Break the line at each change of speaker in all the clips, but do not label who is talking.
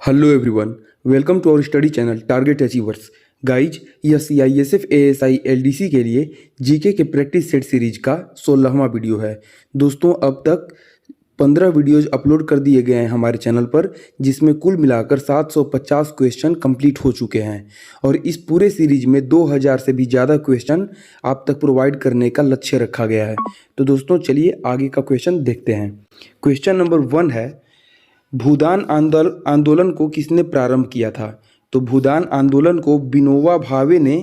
Hello everyone, welcome to our study channel target achievers. Guys, यह CISF ASI LDC के लिए GK के practice set series का 16वां video है। दोस्तों, अब तक 15 वीडियोज अपलोड कर दिए गए हैं हमारे चैनल पर, जिसमें कुल मिलाकर 750 क्वेश्चन कंप्लीट हो चुके हैं और इस पूरे सीरीज में 2000 से भी ज़्यादा क्वेश्चन आप तक प्रोवाइड करने का लक्ष्य रखा गया है। तो दोस्तों, चलिए आगे का क्वेश्चन देखते हैं। क्वेश्चन नंबर 1 है, भूदान आंदोलन को किसने प्रारंभ किया था? तो भूदान आंदोलन को विनोबा भावे ने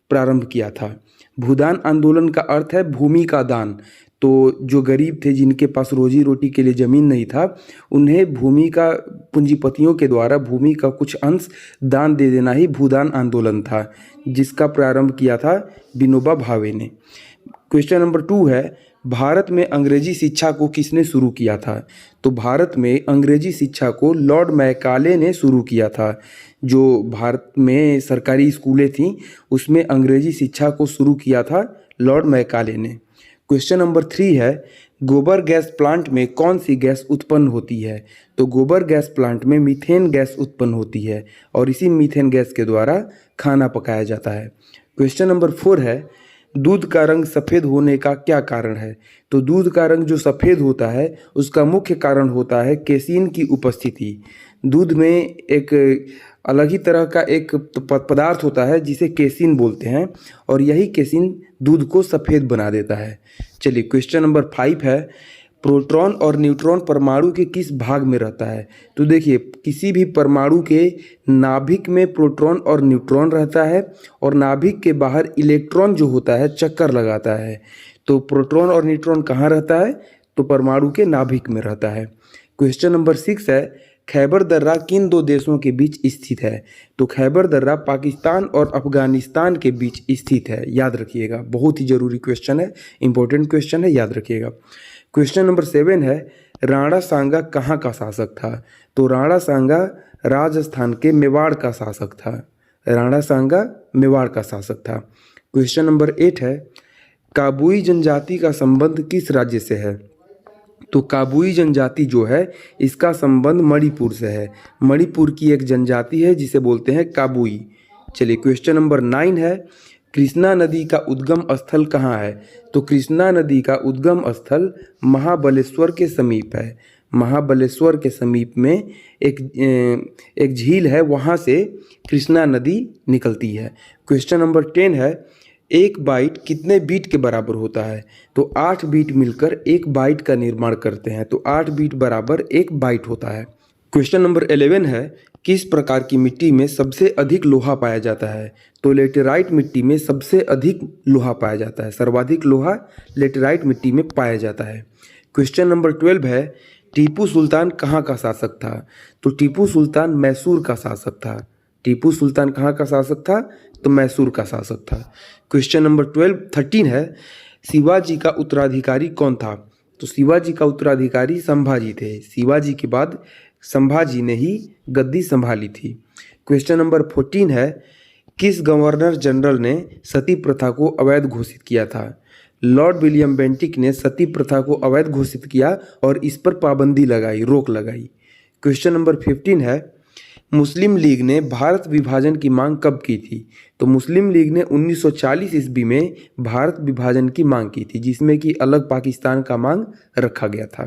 प्रारंभ किया था। भूदान आंदोलन का अर्थ है भूमि का दान। तो जो गरीब थे, जिनके पास रोजी रोटी के लिए ज़मीन नहीं था, उन्हें भूमि का, पूंजीपतियों के द्वारा भूमि का कुछ अंश दान दे देना ही भूदान आंदोलन था, जिसका प्रारंभ किया था विनोबा भावे ने। क्वेश्चन नंबर 2 है, भारत में अंग्रेजी शिक्षा को किसने शुरू किया था? तो भारत में अंग्रेजी शिक्षा को लॉर्ड मैकाले ने शुरू किया था। जो भारत में सरकारी स्कूलें थीं, उसमें अंग्रेजी शिक्षा को शुरू किया था लॉर्ड मैकाले ने। क्वेश्चन नंबर 3 है, गोबर गैस प्लांट में कौन सी गैस उत्पन्न होती है? तो गोबर गैस प्लांट में मीथेन गैस उत्पन्न होती है और इसी मीथेन गैस के द्वारा खाना पकाया जाता है। क्वेश्चन नंबर 4 है, दूध का रंग सफ़ेद होने का क्या कारण है? तो दूध का रंग जो सफ़ेद होता है, उसका मुख्य कारण होता है केसीन की उपस्थिति। दूध में एक अलग ही तरह का एक पदार्थ होता है जिसे केसीन बोलते हैं, और यही केसीन दूध को सफ़ेद बना देता है। चलिए, क्वेश्चन नंबर 5 है, प्रोटॉन और न्यूट्रॉन परमाणु के किस भाग में रहता है? तो देखिए, किसी भी परमाणु के नाभिक में प्रोटॉन और न्यूट्रॉन रहता है और नाभिक के बाहर इलेक्ट्रॉन जो होता है चक्कर लगाता है। तो प्रोटॉन और न्यूट्रॉन कहाँ रहता है? तो परमाणु के नाभिक में रहता है। क्वेश्चन नंबर 6 है, खैबर दर्रा किन दो देशों के बीच स्थित है? तो खैबर दर्रा पाकिस्तान और अफगानिस्तान के बीच स्थित है। याद रखिएगा, बहुत ही जरूरी क्वेश्चन है, इंपॉर्टेंट क्वेश्चन है, याद रखिएगा। क्वेश्चन नंबर 7 है, राणा सांगा कहाँ का शासक था? तो राणा सांगा राजस्थान के मेवाड़ का शासक था। राणा सांगा मेवाड़ का शासक था। क्वेश्चन नंबर 8 है, काबुई जनजाति का संबंध किस राज्य से है? तो काबुई जनजाति जो है, इसका संबंध मणिपुर से है। मणिपुर की एक जनजाति है जिसे बोलते हैं काबुई। चलिए, क्वेश्चन नंबर 9 है, कृष्णा नदी का उद्गम स्थल कहाँ है? तो कृष्णा नदी का उद्गम स्थल महाबलेश्वर के समीप है। महाबलेश्वर के समीप में एक झील है, वहाँ से कृष्णा नदी निकलती है। क्वेश्चन नंबर 10 है, एक बाइट कितने बीट के बराबर होता है? तो 8 बीट मिलकर एक बाइट का निर्माण करते हैं, तो 8 बीट बराबर 1 बाइट होता है। क्वेश्चन नंबर 11 है, किस प्रकार की मिट्टी में सबसे अधिक लोहा पाया जाता है? तो लेटेराइट मिट्टी में सबसे अधिक लोहा पाया जाता है। सर्वाधिक लोहा लेटेराइट मिट्टी में पाया जाता है। क्वेश्चन नंबर 12 है, टीपू सुल्तान कहाँ का शासक था? तो टीपू सुल्तान मैसूर का शासक था। टीपू सुल्तान कहाँ का शासक था? तो मैसूर का शासक था। क्वेश्चन नंबर 13 है, शिवाजी का उत्तराधिकारी कौन था? तो शिवाजी का उत्तराधिकारी संभाजी थे। शिवाजी के बाद संभाजी ने ही गद्दी संभाली थी। क्वेश्चन नंबर 14 है, किस गवर्नर जनरल ने सती प्रथा को अवैध घोषित किया था? लॉर्ड विलियम बेंटिक ने सती प्रथा को अवैध घोषित किया और इस पर पाबंदी लगाई, रोक लगाई। क्वेश्चन नंबर 15 है, मुस्लिम लीग ने भारत विभाजन की मांग कब की थी? तो मुस्लिम लीग ने 1940 ईस्वी में भारत विभाजन की मांग की थी, जिसमें कि अलग पाकिस्तान का मांग रखा गया था।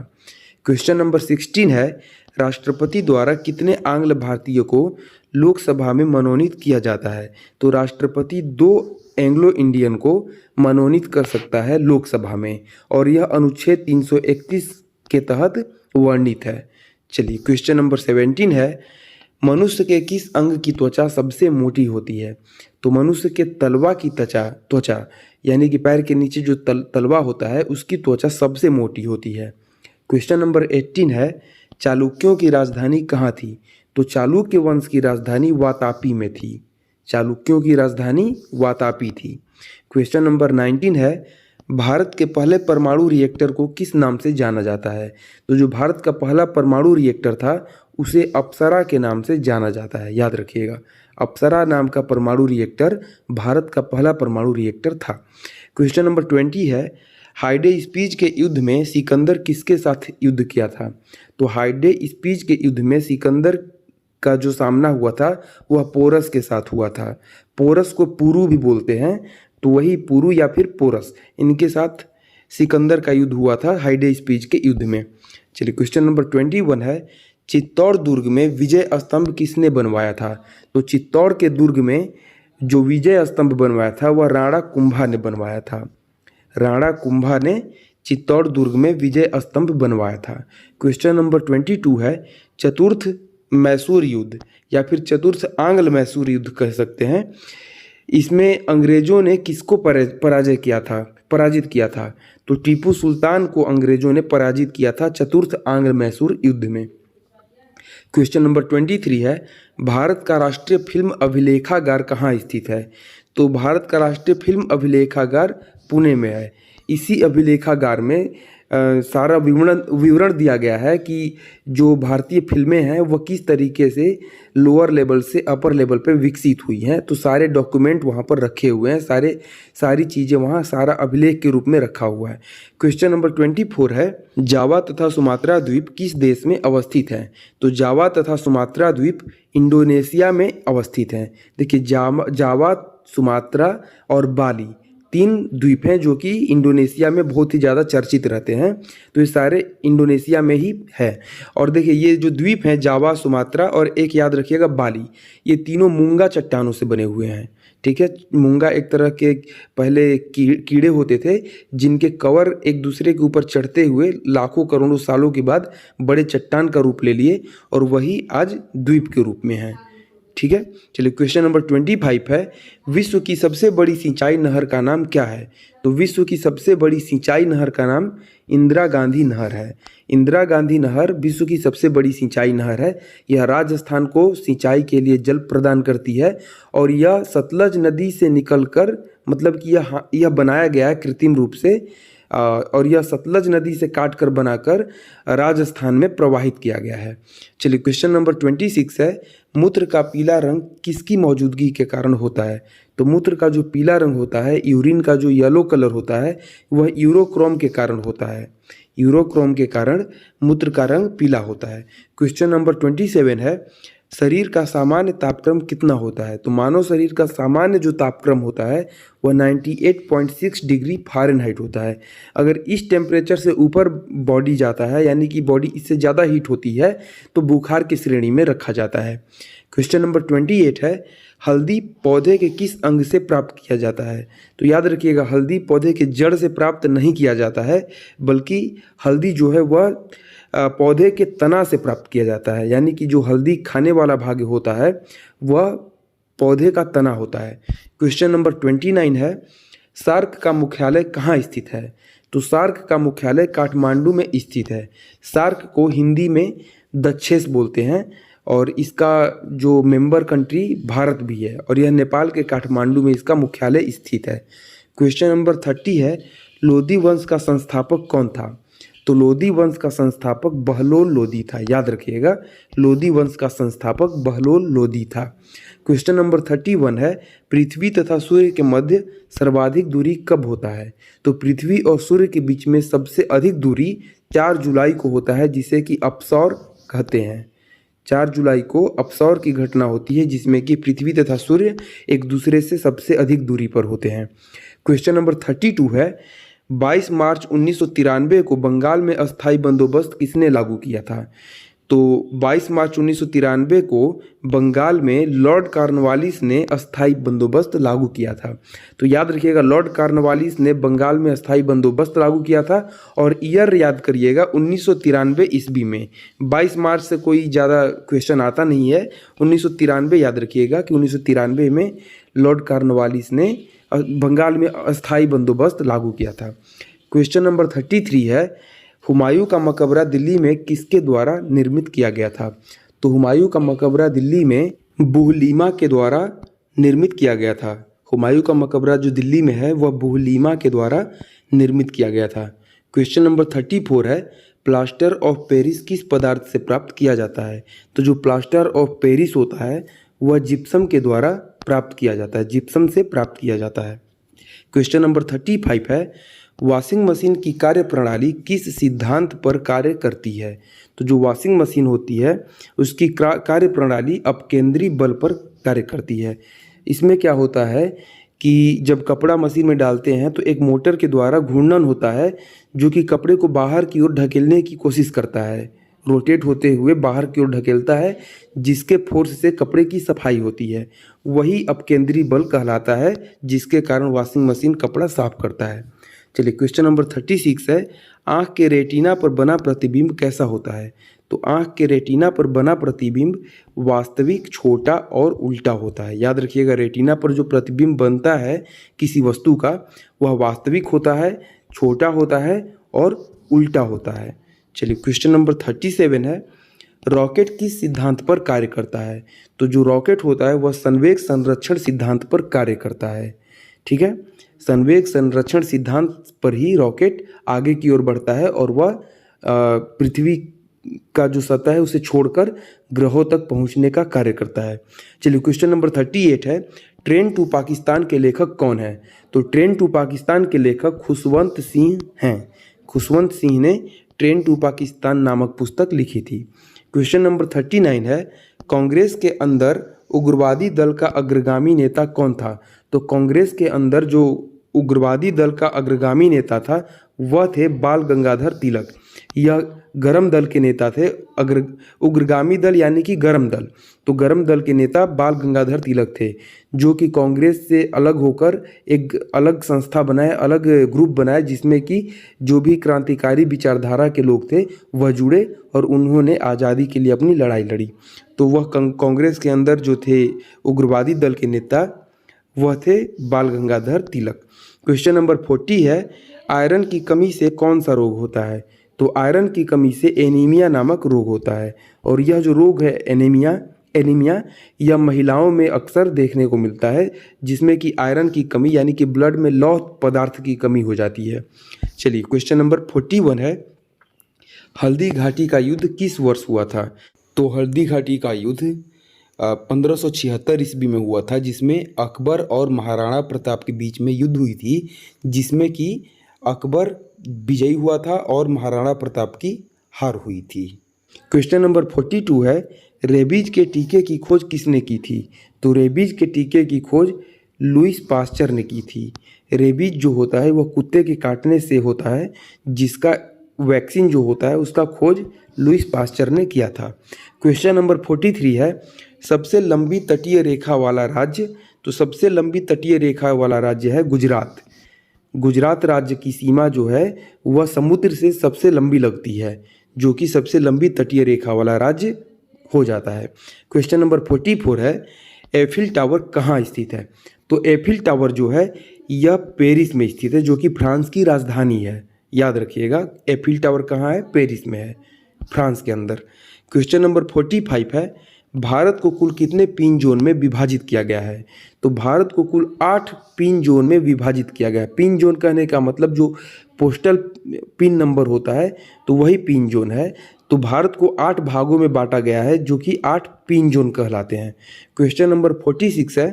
क्वेश्चन नंबर 16 है, राष्ट्रपति द्वारा कितने आंग्ल भारतीयों को लोकसभा में मनोनीत किया जाता है? तो राष्ट्रपति 2 एंग्लो इंडियन को मनोनीत कर सकता है लोकसभा में, और यह अनुच्छेद 331 के तहत वर्णित है। चलिए, क्वेश्चन नंबर 17 है, मनुष्य के किस अंग की त्वचा सबसे मोटी होती है? तो मनुष्य के तलवा की त्वचा यानी कि पैर के नीचे जो तलवा होता है, उसकी त्वचा सबसे मोटी होती है। क्वेश्चन नंबर 18 है, चालुक्यों की राजधानी कहाँ थी? तो चालुक्य वंश की राजधानी वातापी में थी। चालुक्यों की राजधानी वातापी थी। क्वेश्चन नंबर 19 है, भारत के पहले परमाणु रिएक्टर को किस नाम से जाना जाता है? तो जो भारत का पहला परमाणु रिएक्टर था, उसे अप्सरा के नाम से जाना जाता है। याद रखिएगा, अप्सरा नाम का परमाणु रिएक्टर भारत का पहला परमाणु रिएक्टर था। क्वेश्चन नंबर 20 है, हाइडे स्पीच के युद्ध में सिकंदर किसके साथ युद्ध किया था? तो हाइडे स्पीच के युद्ध में सिकंदर का जो सामना हुआ था वह पोरस के साथ हुआ था। पोरस को पुरु भी बोलते हैं, तो वही पुरु या फिर पोरस, इनके साथ सिकंदर का युद्ध हुआ था हाइडेस्पीज के युद्ध में। चलिए क्वेश्चन नंबर 21 है, चित्तौड़ दुर्ग में विजय स्तंभ किसने बनवाया था? तो चित्तौड़ के दुर्ग में जो विजय स्तंभ बनवाया था वह राणा कुंभा ने बनवाया था। राणा कुंभा ने चित्तौड़ दुर्ग में विजय स्तंभ बनवाया था। क्वेश्चन नंबर 22 है, चतुर्थ मैसूर युद्ध या फिर चतुर्थ आंग्ल मैसूर युद्ध कह सकते हैं, इसमें अंग्रेजों ने किसको पराजित किया था? तो टीपू सुल्तान को अंग्रेजों ने पराजित किया था चतुर्थ आंग्ल मैसूर युद्ध में। क्वेश्चन नंबर 23 है, भारत का राष्ट्रीय फिल्म अभिलेखागार कहाँ स्थित है? तो भारत का राष्ट्रीय फिल्म अभिलेखागार पुणे में है। इसी अभिलेखागार में सारा विवरण दिया गया है कि जो भारतीय फिल्में हैं वह किस तरीके से लोअर लेवल से अपर लेवल पे विकसित हुई हैं। तो सारे डॉक्यूमेंट वहाँ पर रखे हुए हैं, सारी चीज़ें वहाँ सारा अभिलेख के रूप में रखा हुआ है। क्वेश्चन नंबर 24 है, जावा तथा सुमात्रा द्वीप किस देश में अवस्थित है? तो जावा तथा सुमात्रा द्वीप इंडोनेशिया में अवस्थित हैं। देखिए जावा, सुमात्रा और बाली 3 द्वीप हैं जो कि इंडोनेशिया में बहुत ही ज़्यादा चर्चित रहते हैं। तो ये सारे इंडोनेशिया में ही है। और देखिए ये जो द्वीप हैं जावा, सुमात्रा और एक याद रखिएगा बाली, ये तीनों मूंगा चट्टानों से बने हुए हैं। ठीक है, मूंगा एक तरह के पहले कीड़े होते थे जिनके कवर एक दूसरे के ऊपर चढ़ते हुए लाखों करोड़ों सालों के बाद बड़े चट्टान का रूप ले लिए और वही आज द्वीप के रूप में है। ठीक है, चलिए क्वेश्चन नंबर 25 है, विश्व की सबसे बड़ी सिंचाई नहर का नाम क्या है? तो विश्व की सबसे बड़ी सिंचाई नहर का नाम इंदिरा गांधी नहर है। इंदिरा गांधी नहर विश्व की सबसे बड़ी सिंचाई नहर है। यह राजस्थान को सिंचाई के लिए जल प्रदान करती है और यह सतलज नदी से निकलकर, मतलब कि यह बनाया गया है कृत्रिम रूप से, और यह सतलज नदी से काटकर बनाकर राजस्थान में प्रवाहित किया गया है। चलिए क्वेश्चन नंबर 26 है, मूत्र का पीला रंग किसकी मौजूदगी के कारण होता है? तो मूत्र का जो पीला रंग होता है, यूरिन का जो येलो कलर होता है, वह यूरोक्रोम के कारण होता है। यूरोक्रोम के कारण मूत्र का रंग पीला होता है। क्वेश्चन नंबर 27 है, शरीर का सामान्य तापक्रम कितना होता है? तो मानव शरीर का सामान्य जो तापक्रम होता है वह 98.6 डिग्री फ़ारेनहाइट होता है। अगर इस टेम्परेचर से ऊपर बॉडी जाता है, यानी कि बॉडी इससे ज़्यादा हीट होती है, तो बुखार की श्रेणी में रखा जाता है। क्वेश्चन नंबर 28 है, हल्दी पौधे के किस अंग से प्राप्त किया जाता है? तो याद रखिएगा, हल्दी पौधे के जड़ से प्राप्त नहीं किया जाता है, बल्कि हल्दी जो है वह पौधे के तना से प्राप्त किया जाता है। यानी कि जो हल्दी खाने वाला भाग होता है वह पौधे का तना होता है। क्वेश्चन नंबर 29 है, सार्क का मुख्यालय कहाँ स्थित है? तो सार्क का मुख्यालय काठमांडू में स्थित है। सार्क को हिंदी में दक्षेस बोलते हैं और इसका जो मेंबर कंट्री भारत भी है और यह नेपाल के काठमांडू में इसका मुख्यालय स्थित है। क्वेश्चन नंबर 30 है, लोधी वंश का संस्थापक कौन था? तो लोधी वंश का संस्थापक बहलोल लोधी था। याद रखिएगा, लोधी वंश का संस्थापक बहलोल लोधी था। क्वेश्चन नंबर 31 है, पृथ्वी तथा सूर्य के मध्य सर्वाधिक दूरी कब होता है? तो पृथ्वी और सूर्य के बीच में सबसे अधिक दूरी 4 जुलाई को होता है, जिसे कि अपसौर कहते हैं। 4 जुलाई को अपसौर की घटना होती है जिसमें कि पृथ्वी तथा सूर्य एक दूसरे से सबसे अधिक दूरी पर होते हैं। क्वेश्चन नंबर 32 है, 22 मार्च 1993 को बंगाल में अस्थायी बंदोबस्त किसने लागू किया था? तो 22 मार्च 1993 को बंगाल में लॉर्ड कॉर्नवालिस ने अस्थायी बंदोबस्त लागू किया था। तो याद रखिएगा, लॉर्ड कॉर्नवालिस ने बंगाल में अस्थायी बंदोबस्त लागू किया था और ईयर याद करिएगा 1993 ईस्वी में। 22 मार्च से कोई ज़्यादा क्वेश्चन आता नहीं है, 1993 याद रखिएगा कि 1993 में लॉर्ड कॉर्नवालिस ने बंगाल में अस्थायी बंदोबस्त लागू किया था। क्वेश्चन नंबर 33 है, हुमायूं का मकबरा दिल्ली में किसके द्वारा निर्मित किया गया था? तो हुमायूं का मकबरा दिल्ली में बुहलीमा के द्वारा निर्मित किया गया था। हुमायूं का मकबरा जो दिल्ली में है वह बुहलीमा के द्वारा निर्मित किया गया था। क्वेश्चन नंबर 34 है, प्लास्टर ऑफ पेरिस किस पदार्थ से प्राप्त किया जाता है? तो जो प्लास्टर ऑफ पेरिस होता है वह जिप्सम के द्वारा प्राप्त किया जाता है, जिप्सम से प्राप्त किया जाता है। क्वेश्चन नंबर 35 है, वॉशिंग मशीन की कार्य प्रणाली किस सिद्धांत पर कार्य करती है? तो जो वॉशिंग मशीन होती है उसकी कार्य प्रणाली अपकेंद्री बल पर कार्य करती है। इसमें क्या होता है कि जब कपड़ा मशीन में डालते हैं तो एक मोटर के द्वारा घूर्णन होता है जो कि कपड़े को बाहर की ओर ढकेलने की कोशिश करता है, रोटेट होते हुए बाहर की ओर ढकेलता है, जिसके फोर्स से कपड़े की सफाई होती है। वही अपकेंद्री बल कहलाता है, जिसके कारण वॉशिंग मशीन कपड़ा साफ करता है। चलिए क्वेश्चन नंबर 36 है, आँख के रेटिना पर बना प्रतिबिंब कैसा होता है? तो आँख के रेटिना पर बना प्रतिबिंब वास्तविक, छोटा और उल्टा होता है। याद रखिएगा, रेटिना पर जो प्रतिबिंब बनता है किसी वस्तु का वह वास्तविक होता है, छोटा होता है और उल्टा होता है। चलिए क्वेश्चन नंबर 37 है, रॉकेट किस सिद्धांत पर कार्य करता है? तो जो रॉकेट होता है वह संवेग संरक्षण सिद्धांत पर कार्य करता है। ठीक है, संवेग संरक्षण सिद्धांत पर ही रॉकेट आगे की ओर बढ़ता है और वह पृथ्वी का जो सतह है उसे छोड़कर ग्रहों तक पहुंचने का कार्य करता है। चलिए क्वेश्चन नंबर 38 है, ट्रेन टू पाकिस्तान के लेखक कौन है? तो ट्रेन टू पाकिस्तान के लेखक खुशवंत सिंह हैं। खुशवंत सिंह ने ट्रेन टू पाकिस्तान नामक पुस्तक लिखी थी। क्वेश्चन नंबर 39 है, कांग्रेस के अंदर उग्रवादी दल का अग्रगामी नेता कौन था? तो कांग्रेस के अंदर जो उग्रवादी दल का अग्रगामी नेता था वह थे बाल गंगाधर तिलक। यह गरम दल के नेता थे। उग्रगामी दल यानी कि गरम दल, तो गरम दल के नेता बाल गंगाधर तिलक थे, जो कि कांग्रेस से अलग होकर एक अलग संस्था बनाए, अलग ग्रुप बनाए, जिसमें कि जो भी क्रांतिकारी विचारधारा के लोग थे वह जुड़े और उन्होंने आज़ादी के लिए अपनी लड़ाई लड़ी। तो वह कांग्रेस के अंदर जो थे उग्रवादी दल के नेता वह थे बाल गंगाधर तिलक। क्वेश्चन नंबर 40 है, आयरन की कमी से कौन सा रोग होता है? तो आयरन की कमी से एनीमिया नामक रोग होता है, और यह जो रोग है एनीमिया यह महिलाओं में अक्सर देखने को मिलता है, जिसमें कि आयरन की कमी यानी कि ब्लड में लौह पदार्थ की कमी हो जाती है। चलिए क्वेश्चन नंबर 41 है, हल्दी घाटी का युद्ध किस वर्ष हुआ था? तो हल्दी घाटी का युद्ध 1576 ईस्वी में हुआ था, जिसमें अकबर और महाराणा प्रताप के बीच में युद्ध हुई थी, जिसमें कि अकबर विजयी हुआ था और महाराणा प्रताप की हार हुई थी। क्वेश्चन नंबर 42 है, रेबीज के टीके की खोज किसने की थी? तो रेबीज के टीके की खोज लुईस पास्चर ने की थी। रेबीज जो होता है वह कुत्ते के काटने से होता है, जिसका वैक्सीन जो होता है उसका खोज लुईस पास्चर ने किया था। क्वेश्चन नंबर 43 है, सबसे लंबी तटीय रेखा वाला राज्य? तो सबसे लंबी तटीय रेखा वाला राज्य है गुजरात। गुजरात राज्य की सीमा जो है वह समुद्र से सबसे लंबी लगती है, जो कि सबसे लंबी तटीय रेखा वाला राज्य हो जाता है। क्वेश्चन नंबर 44 है, एफिल टावर कहाँ स्थित है? तो एफिल टावर जो है यह पेरिस में स्थित है, जो कि फ्रांस की राजधानी है। याद रखिएगा, एफिल टावर कहाँ है? पेरिस में है, फ्रांस के अंदर। क्वेश्चन नंबर 45 है, भारत को कुल कितने पिन जोन में विभाजित किया गया है? तो भारत को कुल 8 पिन जोन में विभाजित किया गया है। पिन जोन कहने का मतलब जो पोस्टल पिन नंबर होता है तो वही पिन जोन है। तो भारत को 8 भागों में बांटा गया है, जो कि 8 पिन जोन कहलाते हैं। क्वेश्चन नंबर 46 है,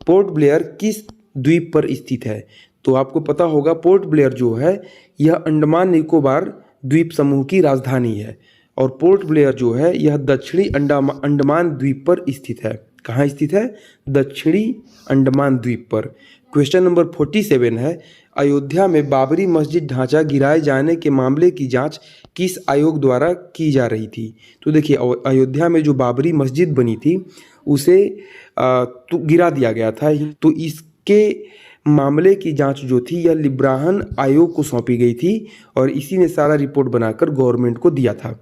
पोर्ट ब्लेयर किस द्वीप पर स्थित है? तो आपको पता होगा पोर्ट ब्लेयर जो है यह अंडमान निकोबार द्वीप समूह की राजधानी है, और पोर्ट ब्लेयर जो है यह दक्षिणी अंडमान द्वीप पर स्थित है। कहाँ स्थित है? दक्षिणी अंडमान द्वीप पर। क्वेश्चन नंबर 47 है, अयोध्या में बाबरी मस्जिद ढांचा गिराए जाने के मामले की जांच किस आयोग द्वारा की जा रही थी? तो देखिए, अयोध्या में जो बाबरी मस्जिद बनी थी उसे तो गिरा दिया गया था, तो इसके मामले की जांच जो थी यह लिब्राहन आयोग को सौंपी गई थी, और इसी ने सारा रिपोर्ट बनाकर गवर्नमेंट को दिया था।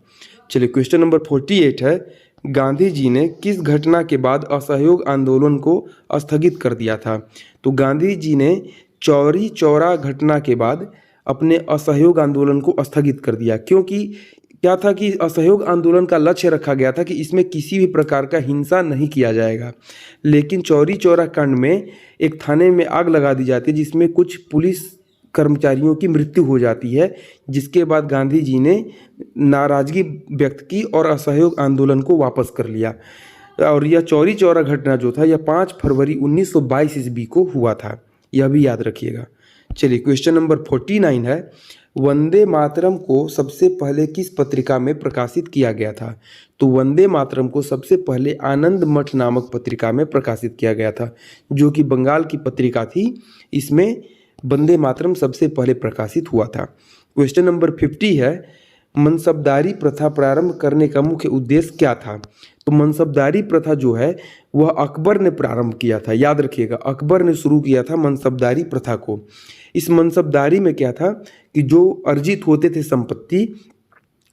चलिए क्वेश्चन नंबर 48 है, गांधी जी ने किस घटना के बाद असहयोग आंदोलन को स्थगित कर दिया था? तो गांधी जी ने चौरी चौरा घटना के बाद अपने असहयोग आंदोलन को स्थगित कर दिया, क्योंकि क्या था कि असहयोग आंदोलन का लक्ष्य रखा गया था कि इसमें किसी भी प्रकार का हिंसा नहीं किया जाएगा। लेकिन चौरी चौरा कांड में एक थाने में आग लगा दी जाती है, जिसमें कुछ पुलिस कर्मचारियों की मृत्यु हो जाती है, जिसके बाद गांधी जी ने नाराजगी व्यक्त की और असहयोग आंदोलन को वापस कर लिया। और यह चौरी चौरा घटना जो था यह 5 फरवरी 1922 ईस्वी को हुआ था, यह भी याद रखिएगा। चलिए क्वेश्चन नंबर 49 है, वंदे मातरम को सबसे पहले किस पत्रिका में प्रकाशित किया गया था? तो वंदे मातरम को सबसे पहले आनंद मठ नामक पत्रिका में प्रकाशित किया गया था, जो कि बंगाल की पत्रिका थी। इसमें वंदे मातरम सबसे पहले प्रकाशित हुआ था। क्वेश्चन नंबर 50 है, मनसबदारी प्रथा प्रारंभ करने का मुख्य उद्देश्य क्या था? तो मनसबदारी प्रथा जो है वह अकबर ने प्रारंभ किया था। याद रखिएगा, अकबर ने शुरू किया था मनसबदारी प्रथा को। इस मनसबदारी में क्या था कि जो अर्जित होते थे संपत्ति,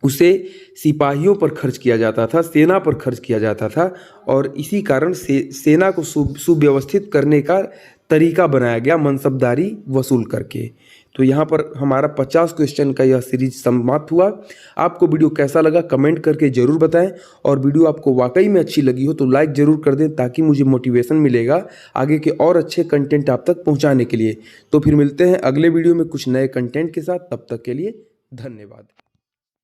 उसे सिपाहियों पर खर्च किया जाता था, सेना पर खर्च किया जाता था, और इसी कारण से सेना को सुव्यवस्थित करने का तरीका बनाया गया मनसबदारी वसूल करके। तो यहाँ पर हमारा 50 क्वेश्चन का यह सीरीज समाप्त हुआ। आपको वीडियो कैसा लगा कमेंट करके ज़रूर बताएं, और वीडियो आपको वाकई में अच्छी लगी हो तो लाइक ज़रूर कर दें, ताकि मुझे मोटिवेशन मिलेगा आगे के और अच्छे कंटेंट आप तक पहुँचाने के लिए। तो फिर मिलते हैं अगले वीडियो में कुछ नए कंटेंट के साथ। तब तक के लिए धन्यवाद।